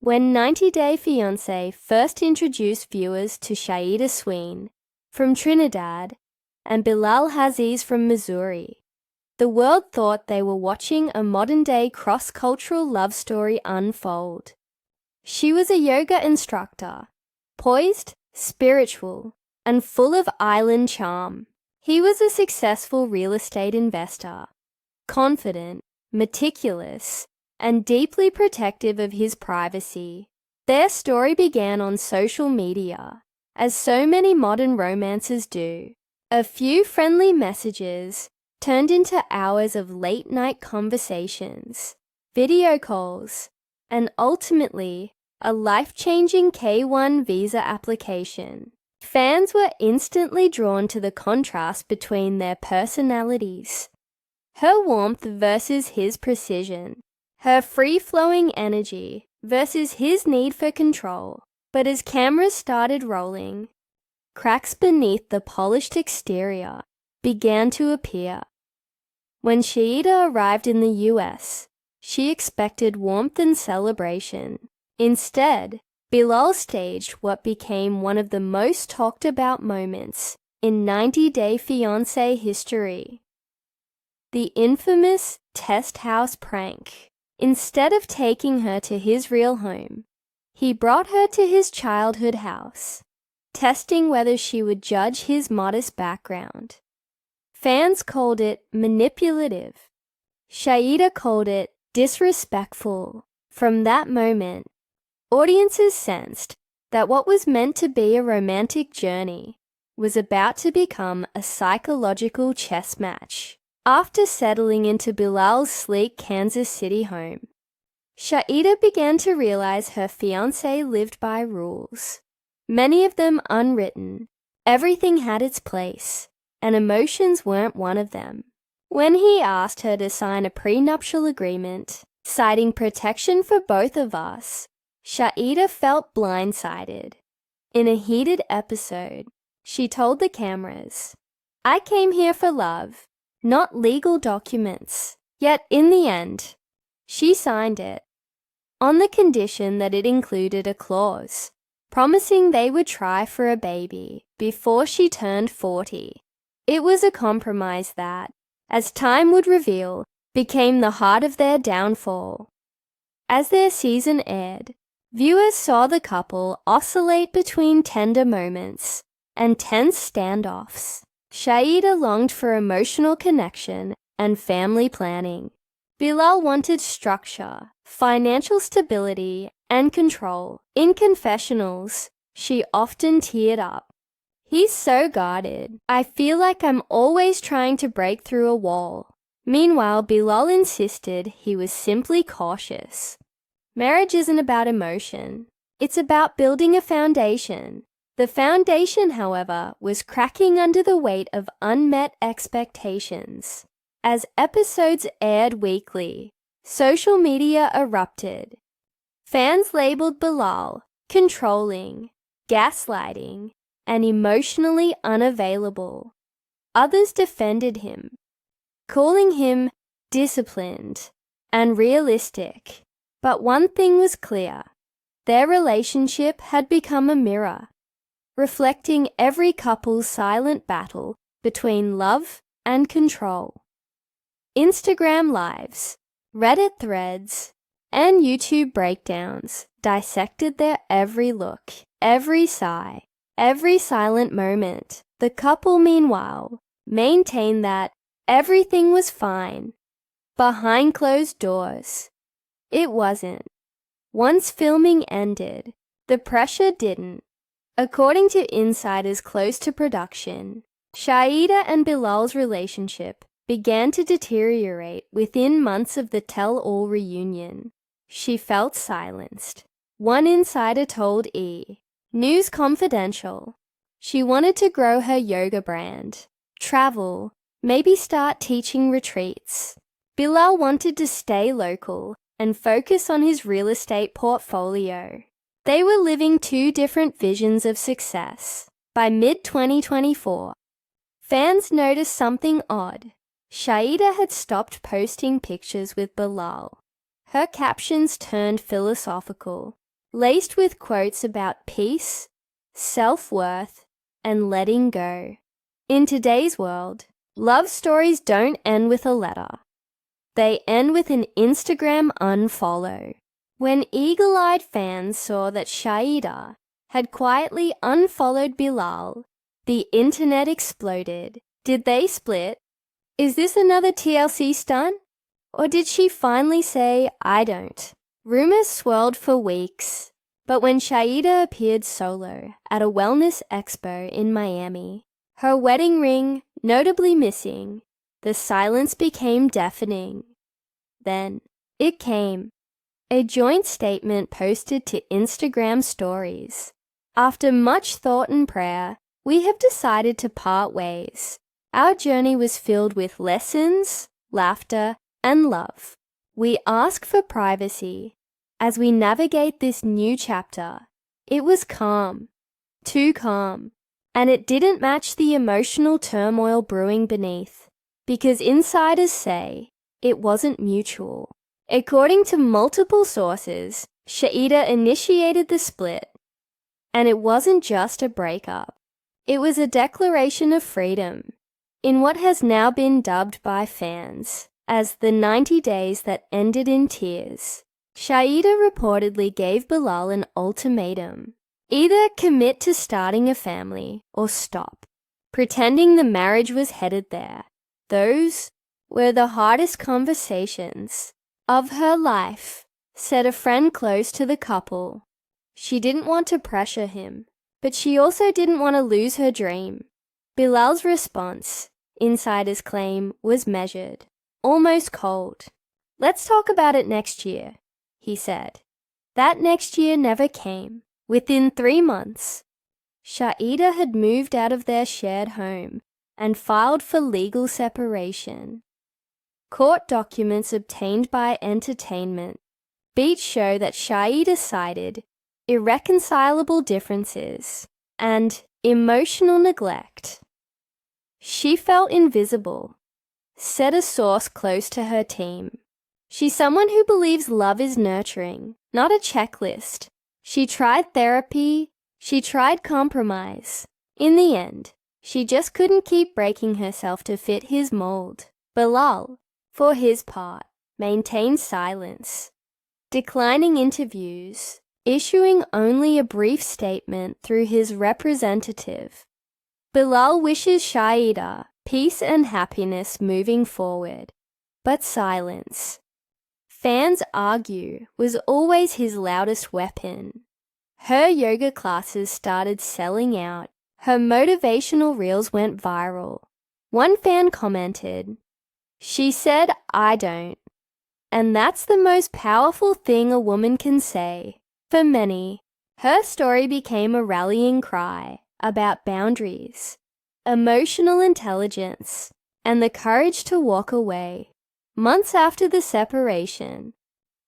When 90 Day Fiancé first introduced viewers to Shaeeda Sween from Trinidad and Bilal Haziz from Missouri, the world thought they were watching a modern-day cross-cultural love story unfold. She was a yoga instructor, poised, spiritual, and full of island charm. He was a successful real estate investor, confident, meticulous, and deeply protective of his privacy. Their story began on social media, as so many modern romances do. A few friendly messages turned into hours of late-night conversations, video calls, and ultimately, a life-changing K-1 visa application. Fans were instantly drawn to the contrast between their personalities. Her warmth versus his precision. Her free-flowing energy versus his need for control. But as cameras started rolling, cracks beneath the polished exterior began to appear. When Shaeeda arrived in the US, she expected warmth and celebration. Instead, Bilal staged what became one of the most talked about moments in 90 Day Fiancé history. The infamous test house prank. Instead of taking her to his real home, he brought her to his childhood house, testing whether she would judge his modest background. Fans called it manipulative. Shaeeda called it disrespectful. From that moment, audiences sensed that what was meant to be a romantic journey was about to become a psychological chess match. After settling into Bilal's sleek Kansas City home, Shaeeda began to realize her fiancé lived by rules, many of them unwritten. Everything had its place, and emotions weren't one of them. When he asked her to sign a prenuptial agreement, citing protection for both of us, Shaeeda felt blindsided. In a heated episode, she told the cameras, "I came here for love, not legal documents." Yet in the end, she signed it, on the condition that it included a clause, promising they would try for a baby before she turned 40. It was a compromise that, as time would reveal, became the heart of their downfall. As their season aired, viewers saw the couple oscillate between tender moments and tense standoffs. Shaeeda longed for emotional connection and family planning. Bilal wanted structure, financial stability, and control. In confessionals, she often teared up. "He's so guarded. I feel like I'm always trying to break through a wall." Meanwhile, Bilal insisted he was simply cautious. Marriage isn't about emotion. It's about building a foundation. The foundation, however, was cracking under the weight of unmet expectations. As episodes aired weekly, social media erupted. Fans labeled Bilal controlling, gaslighting, and emotionally unavailable. Others defended him, calling him disciplined and realistic. But one thing was clear: their relationship had become a mirror, reflecting every couple's silent battle between love and control. Instagram lives, Reddit threads, and YouTube breakdowns dissected their every look, every sigh, every silent moment. The couple, meanwhile, maintained that everything was fine behind closed doors. It wasn't. Once filming ended, the pressure didn't. According to insiders close to production, Shaeeda and Bilal's relationship began to deteriorate within months of the tell-all reunion. She felt silenced. One insider told News Confidential she wanted to grow her yoga brand, travel, maybe start teaching retreats. Bilal wanted to stay local and focus on his real estate portfolio. They were living two different visions of success. By mid-2024, fans noticed something odd. Shaeeda had stopped posting pictures with Bilal. Her captions turned philosophical. laced with quotes about peace, self-worth, and letting go. In today's world, love stories don't end with a letter. They end with an Instagram unfollow. When eagle-eyed fans saw that Shaeeda had quietly unfollowed Bilal, the internet exploded. Did they split? Is this another TLC stunt? Or did she finally say, I don't? Rumors swirled for weeks, but when Shaeeda appeared solo at a wellness expo in Miami, her wedding ring notably missing, the silence became deafening. Then it came. A joint statement posted to Instagram stories. After much thought and prayer, we have decided to part ways. Our journey was filled with lessons, laughter, and love. We ask for privacy. As we navigate this new chapter, it was calm, too calm, and it didn't match the emotional turmoil brewing beneath, because insiders say it wasn't mutual. According to multiple sources, Shaeeda initiated the split. And it wasn't just a breakup. It was a declaration of freedom, in what has now been dubbed by fans as the 90 days that ended in tears. Shaeeda reportedly gave Bilal an ultimatum. Either commit to starting a family or stop, pretending the marriage was headed there. Those were the hardest conversations of her life, said a friend close to the couple. She didn't want to pressure him, but she also didn't want to lose her dream. Bilal's response, insiders claim, was measured, almost cold. Let's talk about it next year, he said. That next year never came. Within 3 months, Shaeeda had moved out of their shared home and filed for legal separation. Court documents obtained by Entertainment Beat show that Shaeeda cited irreconcilable differences and emotional neglect. She felt invisible, said a source close to her team. She's someone who believes love is nurturing, not a checklist. She tried therapy, she tried compromise. In the end, she just couldn't keep breaking herself to fit his mold. Bilal, for his part, maintained silence, declining interviews, issuing only a brief statement through his representative. Bilal wishes Shaeeda peace and happiness moving forward, but silence, fans argue, was always his loudest weapon. Her yoga classes started selling out. Her motivational reels went viral. One fan commented, "She said, I don't." And that's the most powerful thing a woman can say. For many, her story became a rallying cry about boundaries, emotional intelligence, and the courage to walk away. Months after the separation,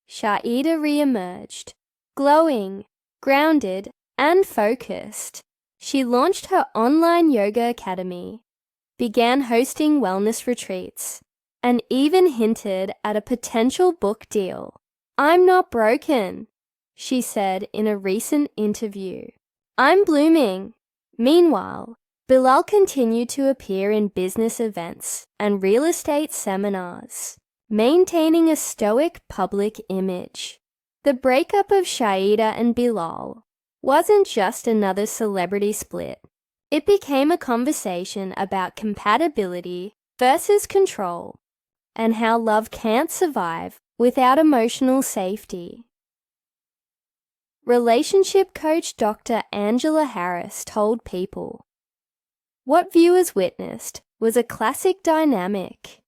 Shaeeda re-emerged, glowing, grounded, and focused. She launched her online yoga academy, began hosting wellness retreats, and even hinted at a potential book deal. "I'm not broken," she said in a recent interview. "I'm blooming." Meanwhile, Bilal continued to appear in business events and real estate seminars, maintaining a stoic public image. The breakup of Shaeeda and Bilal wasn't just another celebrity split. It became a conversation about compatibility versus control, and how love can't survive without emotional safety. Relationship coach Dr. Angela Harris told People, "What viewers witnessed was a classic dynamic.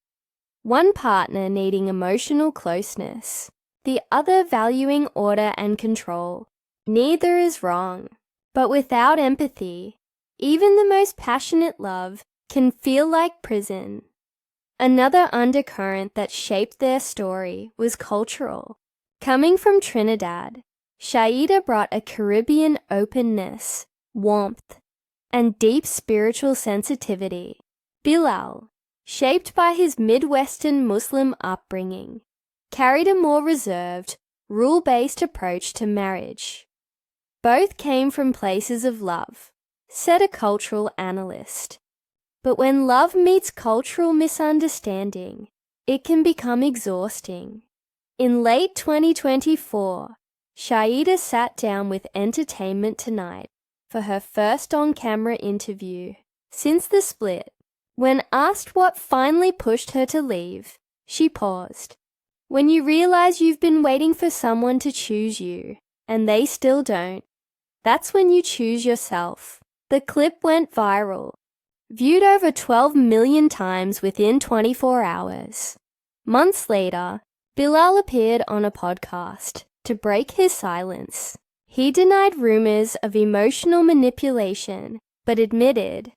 One partner needing emotional closeness, the other valuing order and control. Neither is wrong, but without empathy, even the most passionate love can feel like prison." Another undercurrent that shaped their story was cultural. Coming from Trinidad, Shaeeda brought a Caribbean openness, warmth, and deep spiritual sensitivity. Bilal, shaped by his Midwestern Muslim upbringing, carried a more reserved, rule-based approach to marriage. Both came from places of love, said a cultural analyst. But when love meets cultural misunderstanding, it can become exhausting. In late 2024, Shaeeda sat down with Entertainment Tonight for her first on-camera interview since the split. When asked what finally pushed her to leave, she paused. When you realize you've been waiting for someone to choose you, and they still don't, that's when you choose yourself. The clip went viral, viewed over 12 million times within 24 hours. Months later, Bilal appeared on a podcast to break his silence. He denied rumors of emotional manipulation, but admitted,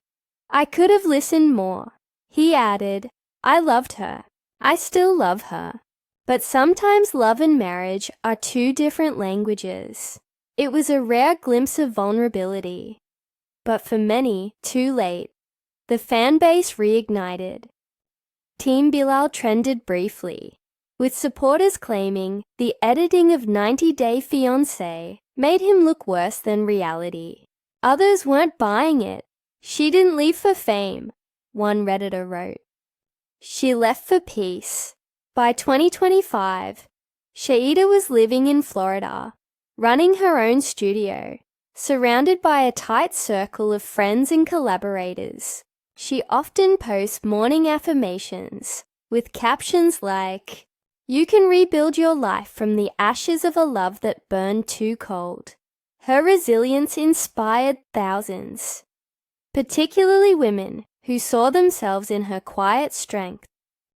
"I could have listened more." He added, "I loved her. I still love her. But sometimes love and marriage are two different languages." It was a rare glimpse of vulnerability, but for many, too late. The fan base reignited. Team Bilal trended briefly, with supporters claiming the editing of 90 Day Fiancé made him look worse than reality. Others weren't buying it. "She didn't leave for fame," one Redditor wrote. "She left for peace." By 2025, Shaeeda was living in Florida, running her own studio, surrounded by a tight circle of friends and collaborators. She often posts morning affirmations with captions like, "You can rebuild your life from the ashes of a love that burned too cold." Her resilience inspired thousands, particularly women who saw themselves in her quiet strength.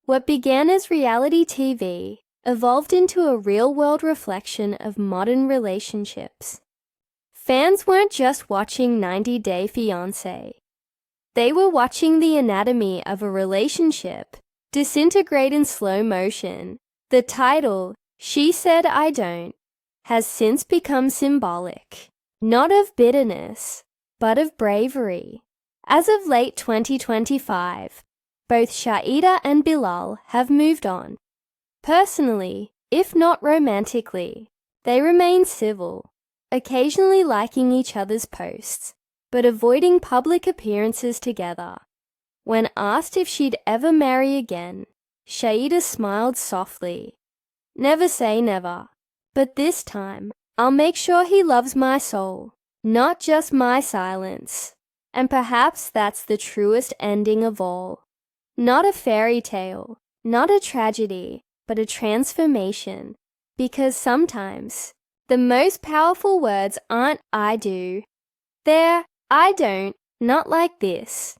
What began as reality TV evolved into a real-world reflection of modern relationships. Fans weren't just watching 90 Day Fiancé. They were watching the anatomy of a relationship disintegrate in slow motion. The title, "She Said I Don't," has since become symbolic, not of bitterness, but of bravery. As of late 2025, both Shaeeda and Bilal have moved on. Personally, if not romantically, they remain civil, occasionally liking each other's posts, but avoiding public appearances together. When asked if she'd ever marry again, Shaeeda smiled softly. "Never say never, but this time I'll make sure he loves my soul, not just my silence." And perhaps that's the truest ending of all. Not a fairy tale, not a tragedy, but a transformation. Because sometimes the most powerful words aren't "I do." They're "I don't," not like this.